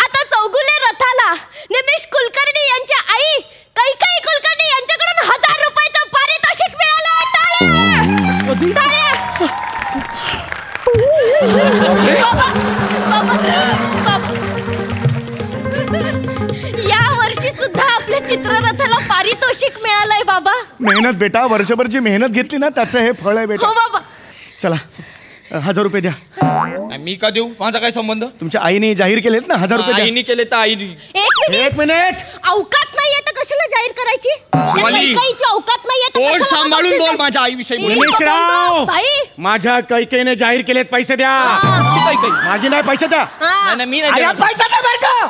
आता चौगुले रथाला निमिष कुलकर्णी यांच्या आई कैकाई कुलकर्णी यांच्याकडून 1000 रुपयाचं पारितोषिक मिळालं. या वर्षी सुद्धा आपल्या चित्ररथाला पारितोषिक मिळालंय बाबा. मेहनत बेटा, वर्षभरची मेहनत घेतली ना त्याचं हे फळ आहे बेटा. हो बाबा. चला 1000 रुपये द्या. मी का देऊ? माझा काय संबंध? तुमच्या आईने जाहीर केलेत ना 1000 रुपये. आईने केले तर आईने. एक मिनिट. अवकात नाहीये तर कशाला जाहीर करायची? कैकाईची अवकात नाहीये तर तोंड कशाला सांभाळून बोल बक्षीस माझ्या आईविषयी. निमिषराव, बाई. माझ्या कैकेने जाहीर केलेत, पैसे द्या. माझी नाही, पैसे द्या. नाही, मी नाही देणार. पैसा दे मेरे को.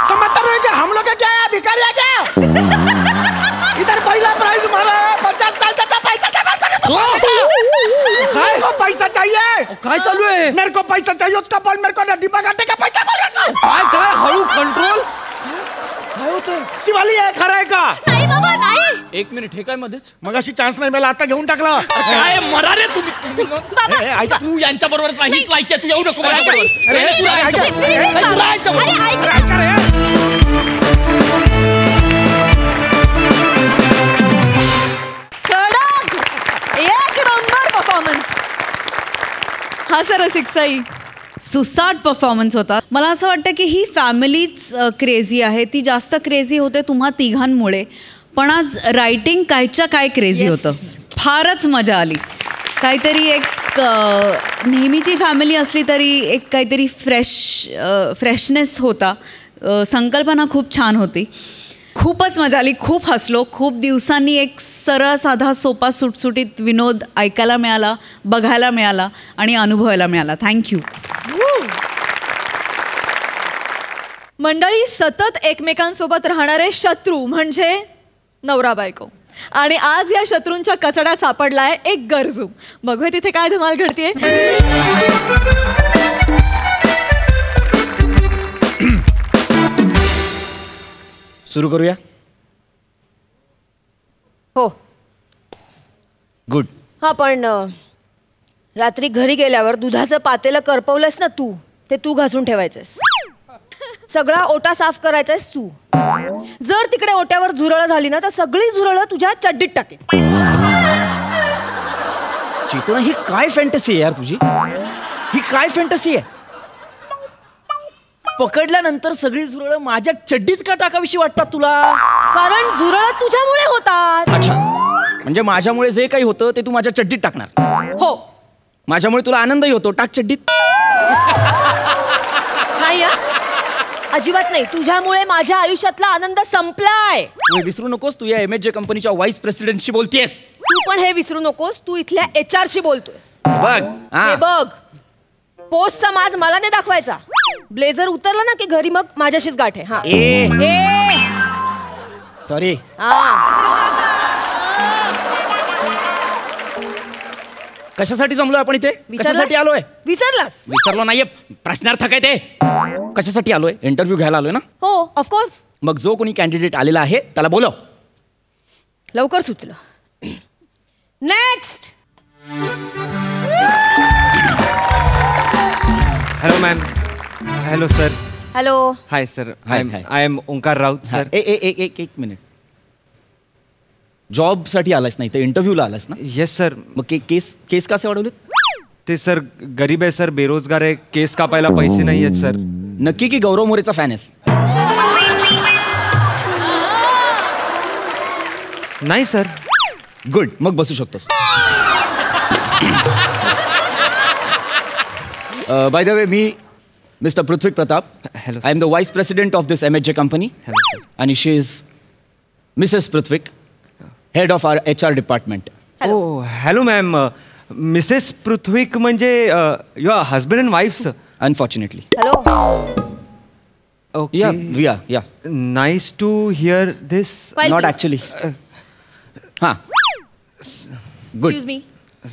समझता नहीं कि हम लोग क्या है, भिखारी है क्या? इधर पहला प्राइज मारा 50 साल तक का पैसा दे मेरे को. पैसा चाहिए. काय चालू आहे? मेरे को पैसा चाहिए. उसका बोल मेरे को दिमाग आटे का पैसा बोल रहा हूं. काय हळू कंट्रोल. काय होतंय? शिवाली आहे, खरं आहे का? नाही बाबा नाही. एक मिनिट, हे काय मध्येच? मगाशी चान्स नाही मला, आता घेऊन टाकला. काय मरा रे तुम्ही. बाबा तू यांच्या बरोबर हीच लायकी आहे. तू येऊ नको माझ्याबरोबर. कडक. एक नंबर परफॉर्मन्स. हा सर रसिकसाई, सुसाट परफॉर्मन्स होता. मला असं वाटतं की ही फॅमिलीच क्रेझी आहे. ती जास्त क्रेझी होते तुम्हा तिघांमुळे, पण आज रायटिंग कायच्या काय क्रेझी होतं. फारच मजा आली. काहीतरी एक नेहमीची फॅमिली असली तरी एक काहीतरी फ्रेशनेस होता. संकल्पना खूप छान होती. खूपच मजा आली. खूप हसलो. खूप दिवसांनी एक सरळ साधा सोपा सुटसुटीत विनोद ऐकायला मिळाला, बघायला मिळाला आणि अनुभवायला मिळाला. थँक्यू. मंडळी, सतत एकमेकांसोबत राहणारे शत्रू म्हणजे नवरा बायको, आणि आज या शत्रूंच्या कचड्यात सापडलाय एक गरजू. बघूया तिथे काय धमाल घडतीये. सुरू करूया. हो. गुड. हा, पण रात्री घरी गेल्यावर दुधाचं पातेलं करपवलंस ना तू, ते तू घासून ठेवायचंस. सगळा ओटा साफ करायचायस तू. जर तिकडे ओट्यावर झुरळ झाली ना तर सगळी झुरळ तुझ्या चड्डीत टाकेल. चेतना, ही काय फॅन्टसी आहे यार तुझी? ही काय फॅन्टसी आहे? पकडल्यानंतर सगळी झुरळ माझ्या चड्डीत का टाकावीशी वाटतात तुला? कारण झुरळ तुझ्यामुळे होतात. अच्छा, म्हणजे माझ्यामुळे जे काही होतं ते तू माझ्या चड्डीत टाकणार? हो. माझ्यामुळे तुला आनंदही होतो, टाक चड्डीत. नाही, अजिबात नाही. तुझ्यामुळे माझ्या आयुष्यातला आनंद संपलाय. तू विसरू नकोस, तू या MHJ कंपनीच्या व्हाईस प्रेसिडेंटशी बोलतेस. तू पण हे विसरू नकोस, तू इथल्या HR शी बोलतोयस. बघ. हे बघ, पोस्टचा माज मला नाही दाखवायचा. ब्लेझर उतरलं ना की घरी मग माझ्याशीच गाठ आहे. हा सॉरी. कशासाठी जमलोय आपण इथे? कशासाठी आलोय? विसरलास? विसरलो नाहीये, प्रश्नार्थक आहे ते. कशासाठी आलोय? इंटरव्ह्यू घ्यायला आलोय ना. हो ऑफकोर्स. मग जो कोणी कॅन्डिडेट आलेला आहे त्याला बोलव. लवकर सुचलं. Next. Hello ma'am. Hello sir. Hello. Hi sir. Hi. I am Omkar Raut sir. एक मिनिट. जॉब साठी आलास नाही तर इंटरव्ह्यूला आलास ना? Yes sir. मग केस कसे वाढवलेत? ते सर गरीब आहे सर, बेरोजगार आहे, केस कापायला पैसे नाही आहेत सर. नक्की की गौरव मोरेचा फॅन आहेस? नाही सर. गुड. मग बसू शकतोस. बाय द वे मी Mister Prithvik Pratap. Hello. I am the vice president of this MHJ company. आणि she is Mrs Prithvik, head of our HR department. Oh hello ma'am. Mrs Prithvik म्हणजे your husband and wife. Unfortunately. Hello. Yeah nice to hear this. Not actually. हां good. Excuse me.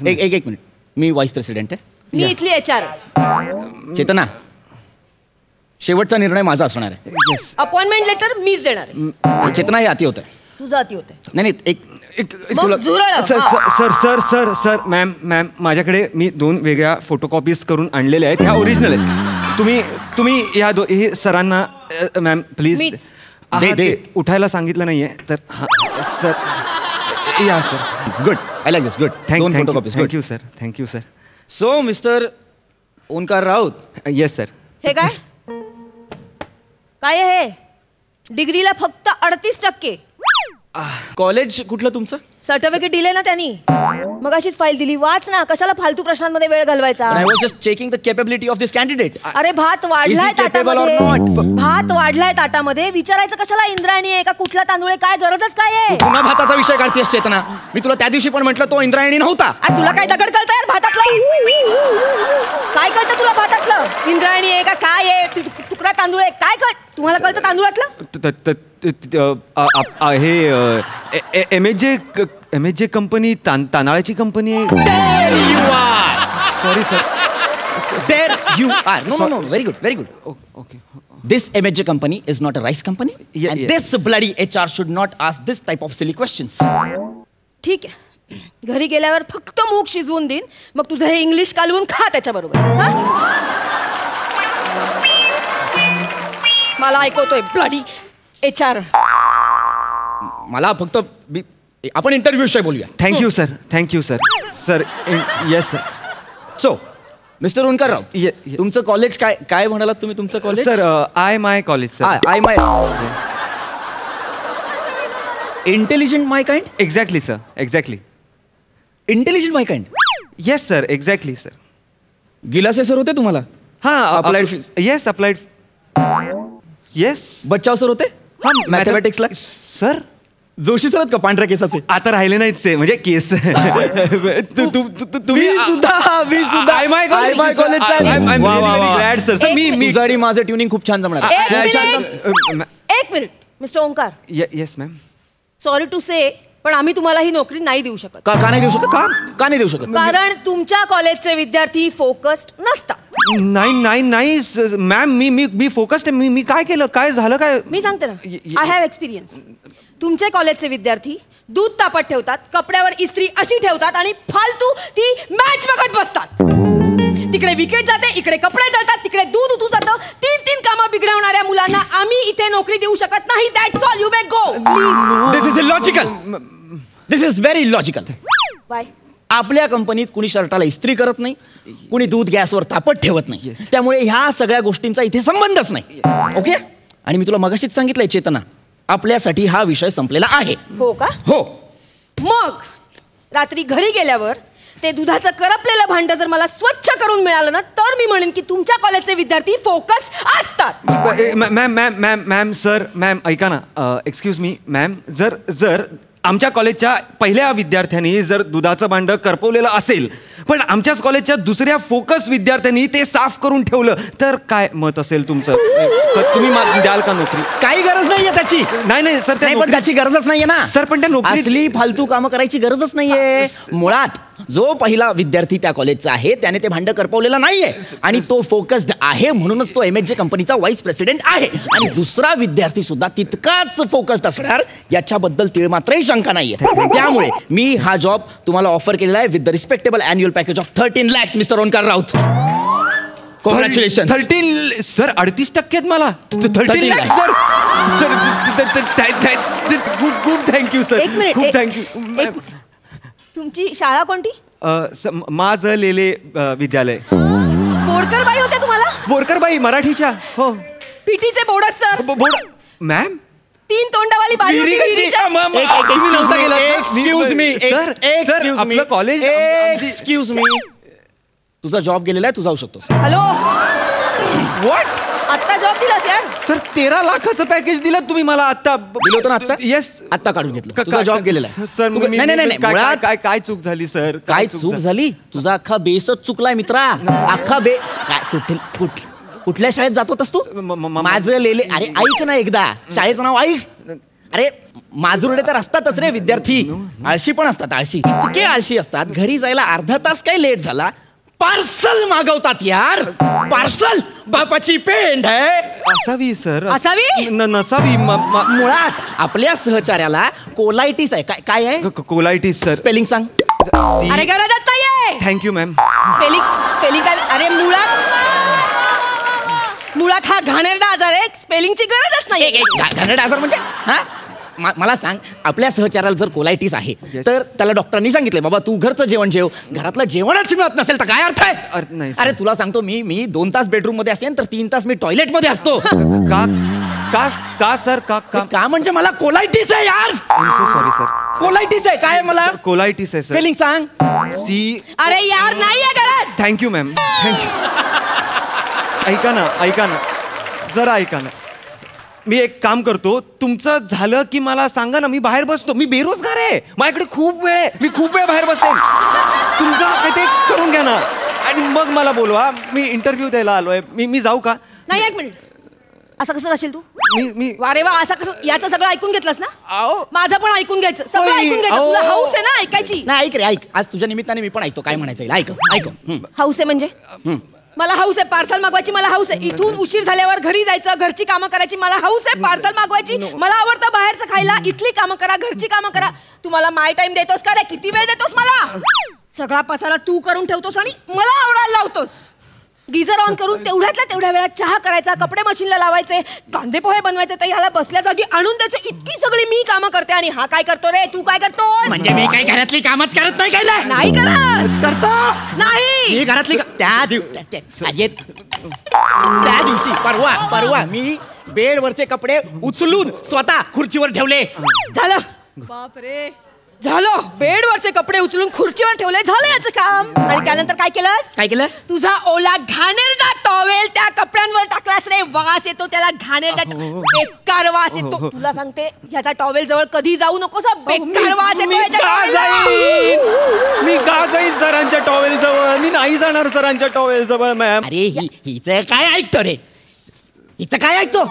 एक minute. मी vice president आहे. मी इथली HR. चेतना, शेवटचा निर्णय माझा असणार आहे. येस. अपॉइंटमेंट लेटर मीच देणार आहे. चेतना हे अति होतं. तुझं अति होते. नाही मग झुरळ. Sir sir sir sir ma'am माझ्याकडे मी 2 वेगळ्या फोटोकॉपीज करून आणलेल्या आहेत. ह्या ओरिजिनल आहेत. तुम्ही ह्या हे सरांना मॅम प्लीज दे. उठायला सांगितलं नाहीये तर. हां sir. Yeah sir. Good. I like this. Good. Thank you sir. Thank you sir. So mister Omkar Raut. Yes sir. हे काय काय आहे? डिग्रीला फक्त 38%. कॉलेज कुठलं तुमचं? सर्टिफिकेट दिले ना त्यांनी. मग अशीच फाईल दिली. वाच ना, कशाला फालतू प्रश्नांमध्ये वेळ घालवायचा. I was just checking the capability of this candidate. अरे भात वाढलाय ताटामध्ये. भात वाढलाय ताटामध्ये. विचारायचं कशाला इंद्रायणी आहे का कुठला तांदूळ आहे? काय गरजच काय आहे? पुन्हा भाताचा विषय काढतेस चेतना. मी तुला त्या दिवशी पण म्हटलं तो इंद्रायणी नव्हता. अरे तुला काय दगड कळतं यार भातातलं? काय कळतं तुला भातातलं? इंद्रायणी आहे का काय आहे? तुकडा तांदूळ आहे काय कळ? तुम्हाला कळतं तांदूळातलं? हे MHJ कंपनी तांदळाची कंपनी आहे. Sorry sir. There you are. No. Very good. Okay. This MHJ company is not a rice company. And yes. this bloody HR should not ask this type of silly questions. ठीक आहे. घरी गेल्यावर फक्त मूग शिजवून देईन. मग तुझं हे इंग्लिश कालवून खा त्याच्याबरोबर. मला ऐकवतोय ब्लडी HR. मला फक्त आपण इंटरव्ह्यू विषयी बोलूया. Thank you sir. Sir yes sir. So mister Omkar Raut, तुमचं कॉलेज काय म्हणालात तुम्ही? तुमचं college? Sir IMI college sir. IMI. Intelligent my kind. Exactly sir. Exactly. Intelligent my kind. Yes sir. Exactly sir. Gilase sir होते तुम्हाला? हां applied. Yes applied. Yes. Bachchav sir होते? हां मॅथमॅटिक्सला. सर जोशी सर का पांढऱ्या केसाचे? आता राहिले नाहीत ते म्हणजे केस. तुम्ही सुद्धा IMI कॉलेज सर. मी तुझं माझं ट्युनिंग खूप छान जमणार. एक minute Mister Omkar. Yes ma'am. Sorry to say पण आम्ही तुम्हाला ही नोकरी नाही देऊ शकत. का नाही देऊ शकत? का नाही देऊ शकत? कारण तुमच्या कॉलेजचे विद्यार्थी फोकस्ड नसतात. नाही मॅम. मी फोकस्ड आहे. मी काय केलं? काय झालं? काय मी सांगते ना. I have experience. तुमचे कॉलेजचे विद्यार्थी दूध तापत ठेवतात, कपड्यावर इस्त्री अशी ठेवतात आणि फालतू ती मॅच बघत बसतात. तिकडे विकेट जाते, इकडे कपडे जातात, तिकडे दूध उतू जातं. 3 कामं बिघडवणाऱ्या मुलांना आम्ही इथे नोकरी देऊ शकत नाही. That's all. You may go please. This is illogical. This is very illogical. Bye. आपल्या कंपनीत कुणी शर्टाला इस्त्री करत नाही, कुणी दूध गॅसवर तापत ठेवत नाही. त्यामुळे ह्या सगळ्या गोष्टींचा इथे संबंधच नाही. ओके. आणि मी तुला मगाशीच सांगितलंय चेतना, आपल्यासाठी हा विषय संपलेला आहे. हो का? हो. मग रात्री घरी गेल्यावर ते दुधाचं करपलेलं भांडं जर मला स्वच्छ करून मिळालं ना तर मी म्हणेन की तुमच्या कॉलेजचे विद्यार्थी फोकस असतात. Ma'am sir. मॅम ऐका ना. Excuse me ma'am. जर आमच्या कॉलेजच्या पहिल्या विद्यार्थ्यांनी जर दुधाचं भांडं करपवलेलं असेल पण आमच्याच कॉलेजच्या दुसऱ्या फोकस विद्यार्थ्यांनी ते साफ करून ठेवलं तर काय मत असेल तुमचं? तर तुम्ही द्याल का नोकरी? काही गरज नाहीये त्याची. नाही सर, पण त्याची गरजच नाहीये ना सर. पण त्या नोकरी असली फालतू कामं करायची गरजच नाहीये. मुळात जो पहिला विद्यार्थी त्या कॉलेजचा आहे त्याने ते भांडं करपवलेलं नाहीये आणि तो फोकस्ड आहे म्हणूनच तो MHJ कंपनीचा व्हाईस प्रेसिडेंट आहे. आणि दुसरा विद्यार्थी सुद्धा तितकाच फोकस्ड असणार याच्याबद्दल तीळमात्रही शंका नाहीये. त्यामुळे मी हा जॉब तुम्हाला ऑफर केलेला आहे with the respectable annual package of 13 lakhs mister Omkar Raut. Congratulation. 13 sir 38% मला 13 लाख सर. खूप थँक्यू सर. एक मिनिट, खूप थँक्यू. तुमची शाळा कोणती? माझं लेले विद्यालय. बोरकरबाई होत्या तुम्हाला? बोरकरबाई मराठीच्या. हो. पीटीचे बोर्ड सर. मॅम 3 तोंडावाली बाई होती विहिरीच्या. Excuse me. तुझा जॉब गेलेला आहे, तू जाऊ शकतोस. हॅलो. व्हॉट? आत्ता जॉब दिलास यार? सर 13 लाखाचं पॅकेज दिलं तुम्ही मला आता. दिलं होतं ना आता? येस. आता काढून घेतलं. तुझा जॉब गेलेला आहे. सर नाही. काय चूक झाली सर? काय चूक झाली? तुझा अख्खा बेसच चुकलाय मित्रा. अख्खा काय कुठल्या शाळेत जात होतास तू? माझं लेले. अरे ऐक ना एकदा, शाळेचं नाव ऐक. अरे माजुरडे तर असतातच रे विद्यार्थी. आळशी पण असतात. आळशी इतके आळशी असतात, घरी जायला अर्धा तास काही लेट झाला पार्सल मागवतात यार. पार्सल बापाची पेंड आहे. असावी सर. असावी? नसावी. मुळात आपल्या सहचार्याला कोलायटिस आहे. काय आहे? Colitis sir. स्पेलिंग सांग. अरे गरजच नाहीये. Thank you ma'am. स्पेलिंग काय? अरे मुळात हा घाणेरडा आजार आहे. स्पेलिंगची गरजच नाही. घाणेरडा आजार म्हणजे? हा मला सांग, आपल्या सहचार्याला जर कोलायटिस आहे तर त्याला डॉक्टरांनी सांगितले बाबा तू घरचं जेवण जेव, घरातलं जेवणच मिळत नसेल तर काय अर्थ आहे? अरे तुला सांगतो मी 2 तास बेडरूम मध्ये असेन तर 3 तास मी टॉयलेट मध्ये असतो. का सर? का म्हणजे मला कोलायटिस आहे यार. Sorry sir. कोलायटिस आहे. काय मला? कोलायटिस आहे सर. स्पेलिंग सांग. अरे यार नाही आहे गरज. Thank you ma'am. थँक्यू. ऐका ना जरा ऐका ना. मी एक काम करतो, तुमचं झालं की मला सांगा ना, मी बाहेर बसतो. मी बेरोजगार आहे, माझ्याकडे खूप वेळ आहे, मी खूप वेळ बाहेर बसेन. तुमचं ते करून घ्या ना आणि मग मला बोलवा. मी इंटरव्ह्यू द्यायला आलोय. मी जाऊ का? नाही, 1 मिनिट. असं कसं जाशील तू? मी वारे वा. असं कसं? याचं सगळं ऐकून घेतलंस ना? माझं पण ऐकून घ्यायचं. सगळं ऐकून घ्यायचं. तुला हाऊस आहे ना ऐकायची? नाही ऐक रे, ऐक. आज तुझ्या निमित्ताने मी पण ऐकतो काय म्हणायचं. ऐक. हाऊस आहे म्हणजे? मला हाऊस आहे पार्सल मागवायची. मला हाऊस आहे इथून उशीर झाल्यावर घरी जायचं, घरची कामं करायची. मला हाऊस आहे पार्सल मागवायची. मला आवडतं बाहेरचं खायला. इथली कामं करा, घरची कामं करा. तू मला माय टाइम देतोस का रे? किती वेळ देतोस मला? सगळा पसारा तू करून ठेवतोस आणि मला आवडायला लावतोस. गिझर ऑन करून तेवढ्या वेळात चहा करायचा, कपडे मशीनला लावायचे, कांदे पोहे बनवायचे, तर ह्याला बसल्या जागी आणून द्यायचं. इतकी सगळी मी कामं करते आणि हा काय करतो रे? तू काय करतो? म्हणजे मी काही घरातली कामच करत नाही. काय नाही करत? करतो नाही. मी घरातली त्या दिवशी परवा मी बेडवरचे कपडे उचलून स्वतः खुर्चीवर ठेवले. झालं. बापरे. झालं. बेडवरचे कपडे उचलून खुर्चीवर ठेवले. झालं याचं काम. आणि त्यानंतर काय केलंस? काय केलं? तुझा ओला घाणेरडा टॉवेल त्या कपड्यांवर टाकलास रे. वास येतो त्याला. घाणेरडा बेकार वास येतो. तुला सांगते ह्याचा टॉवेल जवळ कधी जाऊ नकोस. बेकार वास येतो. मी का जाईन सरांच्या टॉवेल जवळ? मी नाही जाणार सरांच्या टॉवेल जवळ मॅम. अरे हिचं काय ऐकतो रे? हिचं काय ऐकतो?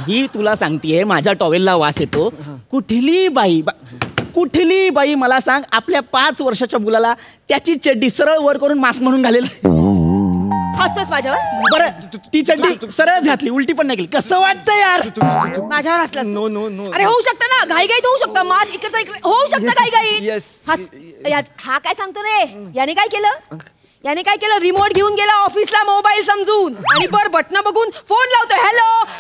ही तुला सांगतेय माझ्या टॉवेलला वास येतो. कुठली बाई मला सांग आपल्या 5 वर्षाच्या मुलाला त्याची चड्डी सरळ वर करून मास्क म्हणून घालेल? हसतोस माझ्यावर? बरं ती चड्डी सरळ घातली, उलटी पण नाही केली. कसं वाटतं यार? माझ्यावर हसलास? नो. अरे होऊ शकतं ना, घाईघाईत होऊ शकतं. मास्क इकडचा इकडे होऊ शकतं घाईघाईत. हा काय सांगतो रे? याने काय केलं? रिमोट घेऊन गेला ऑफिसला मोबाईल समजून आणि बटन बघून फोन लावतो.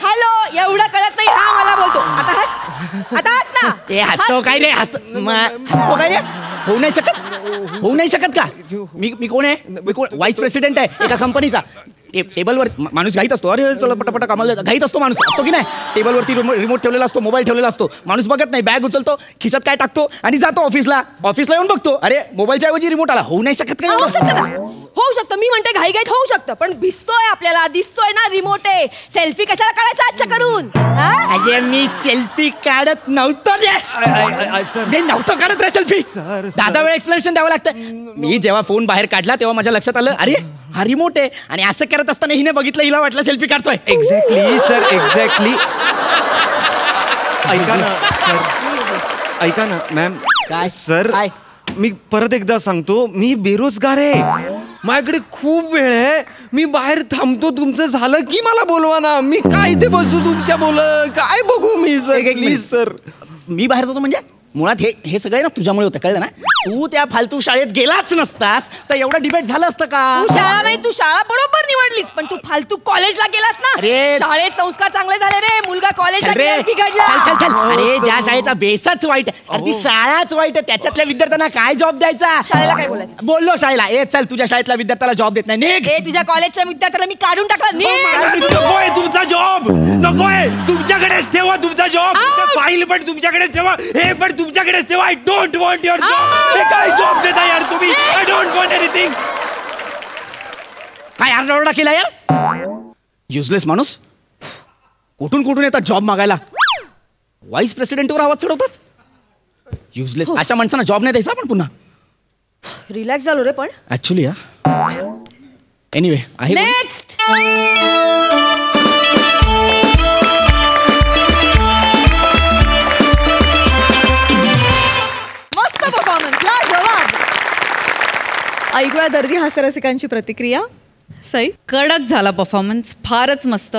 हॅलो एवढं कळत नाही. हा मला बोलतो. आता हस ना. ते हसतो काय रे? हसतो काय रे? होऊ नाही शकत का? मी कोण आहे? व्हाईस प्रेसिडेंट आहे एका कंपनीचा. टेबलवर माणूस घाईत असतो. अरे चला पटापटा कामाला घाईत असतो माणूस. असतो की नाही? टेबलवरती रिमोट ठेवलेला असतो, मोबाईल ठेवलेला असतो. माणूस बघत नाही, बॅग उचलतो, खिशात काय टाकतो आणि जातो ऑफिसला येऊन बघतो अरे मोबाईलच्या ऐवजी रिमोट आला. होऊ नाही शकत काय? होऊ शकतं शकतं, मी म्हणते घाईघाईत होऊ शकतं, पण भिजतोय आपल्याला, दिसतोय ना रिमोट आहे. सेल्फी कशाला काढायचा आजच्या करून? अरे मी सेल्फी काढत नव्हतो नव्हतं काढत रे सेल्फी. दादा वेळ एक्सप्लेनेशन द्यावं लागतं. मी जेव्हा फोन बाहेर काढला तेव्हा माझ्या लक्षात आलं, अरे हा रिमोट आहे. आणि असं करत असताना हिने बघितलं, हिला वाटलं सेल्फी काढतोय. Exactly sir, exactly. ऐका ना सर, ऐका ना मॅम. काय सर, काय? मी परत एकदा सांगतो, मी बेरोजगार आहे, माझ्याकडे खूप वेळ आहे, मी बाहेर थांबतो, तुमचं झालं की मला बोलवा ना. मी काय इथे बसू तुमच्या काय बघू मी सर, प्लीज सर. मी बाहेर जातो म्हणजे मुळात हे सगळे ना तुझ्यामुळे होतं, कळलं ना. तू त्या फालतू शाळेत गेलाच नसतास तर एवढं डिबेट झालं असतं का? तू शाळा नाही, तू शाळा बरोबर निवडलीस, पण तू फालतू कॉलेजला गेलास ना. अरे शाळेत संस्कार चांगले झाले रे, मुलगा कॉलेजला गेला बिघडला. अरे ज्या शाळेचा बेसच वाईट आहे, अरे ती शाळाच वाईट आहे, त्याच्यातल्या विद्यार्थ्यांना काय जॉब द्यायचा? शाळेला काय बोलायचं? बोललो शाळेला, ए चल तुझ्या शाळेतल्या विद्यार्थ्याला जॉब देत नाही, निघ. हे तुझ्या कॉलेजच्या विद्यार्थ्याला मी काढून टाकला. नकोय तुमचा जॉब, नकोय. तुमच्याकडेच ठेवा तुमचा जॉब, फाईल पण तुमच्याकडेच ठेवा, हे पण तुमच्याकडेच ठेवा. I don't want your job. हे काय जॉब देता यार तुम्ही? I don't want anything. काय आरडाओरडा केला यार, युजलेस माणूस. कुठून कुठून येतात जॉब मागायला, व्हाईस प्रेसिडेंटवर आवाज चढवतात. युजलेस. अशा माणसांना जॉब नाही द्यायचा आपण पुन्हा. रिलॅक्स झालो रे पण. ऍक्च्युली एनिवे आहे. नेक्स्ट. मस्त परफॉर्मन्स, ला जवाब. ऐकूया दर्दी हास्यरसिकांची प्रतिक्रिया. सई. कडक झाला परफॉर्मन्स, फारच मस्त.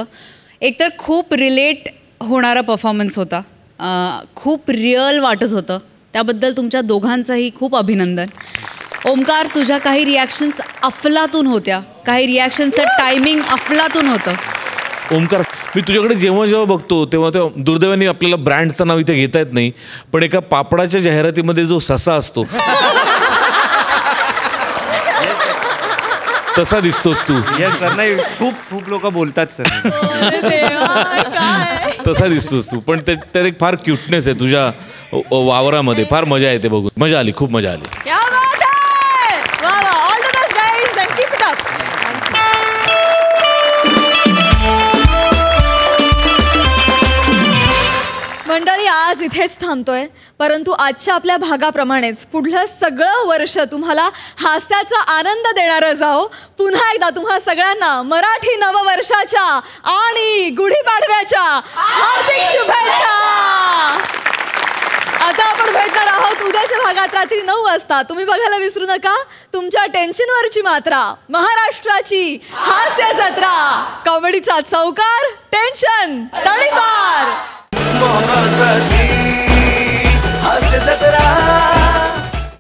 एकतर खूप रिलेट होणारा परफॉर्मन्स होता, खूप रिअल वाटत होतं, त्याबद्दल तुमच्या दोघांचंही खूप अभिनंदन. ओमकार, तुझ्या काही रिॲक्शन्स अफलातून होत्या, काही रिॲक्शनचं टायमिंग अफलातून होतं. ओमकार, मी तुझ्याकडे जेव्हा जेव्हा बघतो तेव्हा दुर्दैवाने आपल्याला ब्रँडचं नाव इथे घेता येत नाही, पण एका पापडाच्या जाहिरातीमध्ये जो ससा असतो तसा दिसतोस तू. Yes sir. नाही, खूप खूप लोक बोलतात सर. तसा दिसतोस तू, पण त्यात एक फार क्यूटनेस आहे तुझ्या वावरामध्ये. फार मजा येते बघून, मजा आली, खूप मजा आली. क्या बात है. वा वा, all the best guys end keep it up. मंडळी, आज इथेच थांबतोय, परंतु आजच्या आपल्या भागाप्रमाणेच पुढलं सगळं वर्ष तुम्हाला हास्याचा आनंद देणारं जाओ. पुन्हा एकदा तुम्हा सगळ्यांना मराठी नववर्षाच्या आणि गुढीपाडव्याच्या हार्दिक शुभेच्छा. आता आपण भेटणार आहोत उद्याच्या भागात रात्री 9 वाजता. तुम्ही बघायला विसरू नका तुमच्या टेन्शनवरची मात्रा, महाराष्ट्राची हास्य जत्रा, कॉमेडीचा चौकार, टेन्शन तळीपार. हास्य जत्रा.